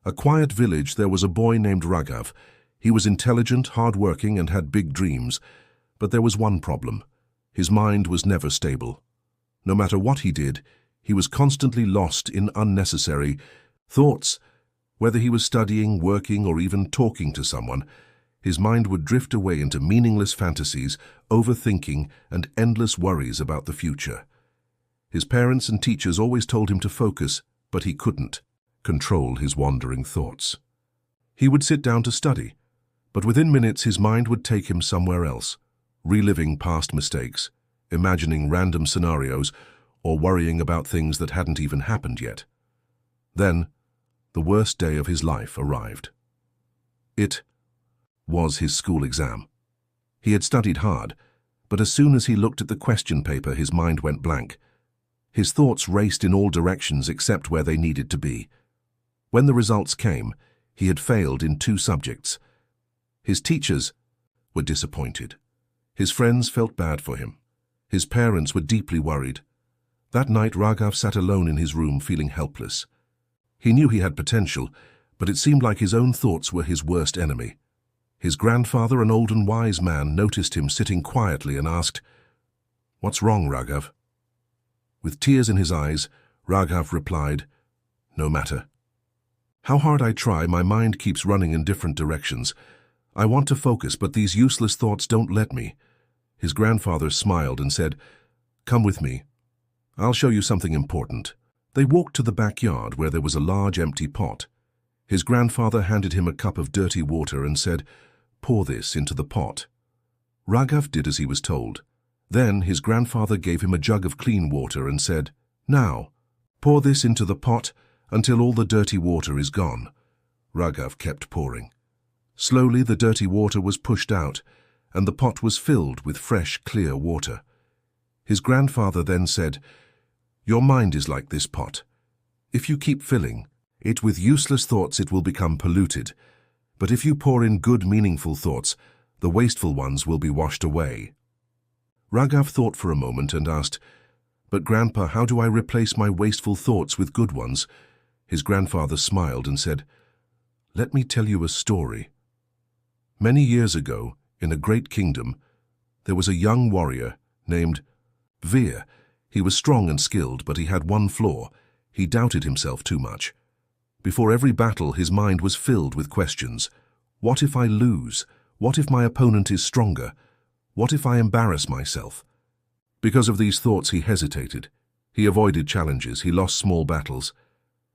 A quiet village, there was a boy named Raghav. He was intelligent, hard-working, and had big dreams. But there was one problem. His mind was never stable. No matter what he did, he was constantly lost in unnecessary thoughts. Whether he was studying, working, or even talking to someone, his mind would drift away into meaningless fantasies, overthinking, and endless worries about the future. His parents and teachers always told him to focus, but he couldn't control his wandering thoughts. He would sit down to study, but within minutes his mind would take him somewhere else, reliving past mistakes, imagining random scenarios, or worrying about things that hadn't even happened yet. Then, the worst day of his life arrived. It was his school exam. He had studied hard, but as soon as he looked at the question paper, his mind went blank. His thoughts raced in all directions except where they needed to be. When the results came, he had failed in 2 subjects. His teachers were disappointed. His friends felt bad for him. His parents were deeply worried. That night, Raghav sat alone in his room feeling helpless. He knew he had potential, but it seemed like his own thoughts were his worst enemy. His grandfather, an old and wise man, noticed him sitting quietly and asked, "What's wrong, Raghav?" With tears in his eyes, Raghav replied, "No matter. How hard I try, my mind keeps running in different directions. I want to focus, but these useless thoughts don't let me." His grandfather smiled and said, "Come with me. I'll show you something important." They walked to the backyard where there was a large empty pot. His grandfather handed him a cup of dirty water and said, "Pour this into the pot." Raghav did as he was told. Then his grandfather gave him a jug of clean water and said, "Now, pour this into the pot until all the dirty water is gone." Raghav kept pouring. Slowly the dirty water was pushed out, and the pot was filled with fresh, clear water. His grandfather then said, "Your mind is like this pot. If you keep filling it with useless thoughts, it will become polluted. But if you pour in good, meaningful thoughts, the wasteful ones will be washed away." Raghav thought for a moment and asked, "But Grandpa, how do I replace my wasteful thoughts with good ones?" His grandfather smiled and said, "Let me tell you a story. Many years ago, in a great kingdom, there was a young warrior named Veer. He was strong and skilled, but he had one flaw. He doubted himself too much. Before every battle, his mind was filled with questions. What if I lose? What if my opponent is stronger? What if I embarrass myself? Because of these thoughts, he hesitated. He avoided challenges, he lost small battles,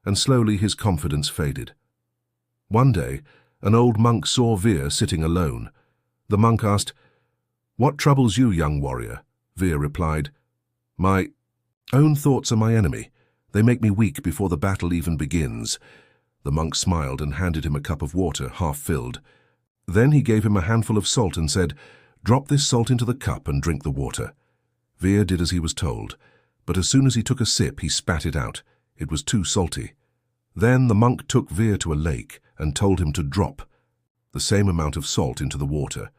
and slowly his confidence faded. One day, an old monk saw Veer sitting alone. The monk asked, "What troubles you, young warrior?" Veer replied, "My own thoughts are my enemy. They make me weak before the battle even begins." The monk smiled and handed him a cup of water, half filled. Then he gave him a handful of salt and said, "Drop this salt into the cup and drink the water." Veer did as he was told, but as soon as he took a sip, he spat it out. It was too salty. Then the monk took Veer to a lake and told him to drop the same amount of salt into the water.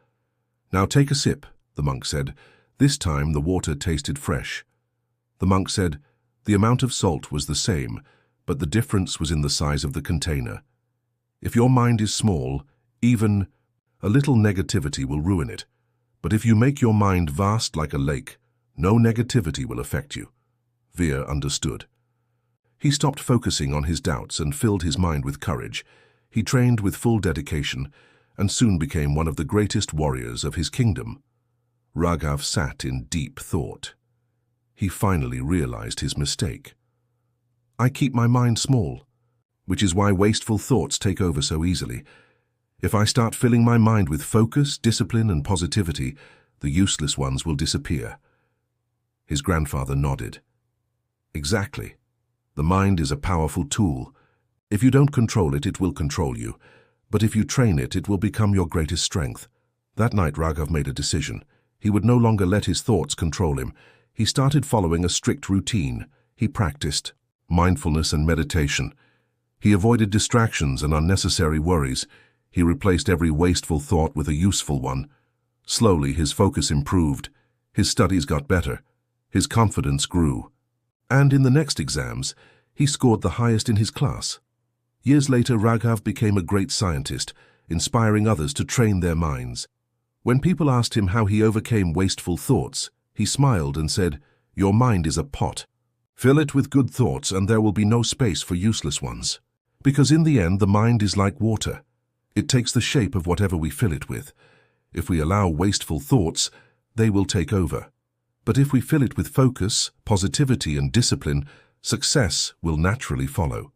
"Now take a sip," the monk said. This time the water tasted fresh. The monk said, "The amount of salt was the same, but the difference was in the size of the container. If your mind is small, even a little negativity will ruin it. But if you make your mind vast like a lake, no negativity will affect you." Veer understood. He stopped focusing on his doubts and filled his mind with courage. He trained with full dedication and soon became one of the greatest warriors of his kingdom. Raghav sat in deep thought. He finally realized his mistake. "I keep my mind small, which is why wasteful thoughts take over so easily. If I start filling my mind with focus, discipline, and positivity, the useless ones will disappear." His grandfather nodded. "Exactly. The mind is a powerful tool. If you don't control it, it will control you. But if you train it, it will become your greatest strength." That night, Raghav made a decision. He would no longer let his thoughts control him. He started following a strict routine. He practiced mindfulness and meditation. He avoided distractions and unnecessary worries. He replaced every wasteful thought with a useful one. Slowly, his focus improved. His studies got better. His confidence grew. And in the next exams, he scored the highest in his class. Years later, Raghav became a great scientist, inspiring others to train their minds. When people asked him how he overcame wasteful thoughts, he smiled and said, "Your mind is a pot. Fill it with good thoughts and there will be no space for useless ones." Because in the end, the mind is like water. It takes the shape of whatever we fill it with. If we allow wasteful thoughts, they will take over. But if we fill it with focus, positivity and discipline, success will naturally follow.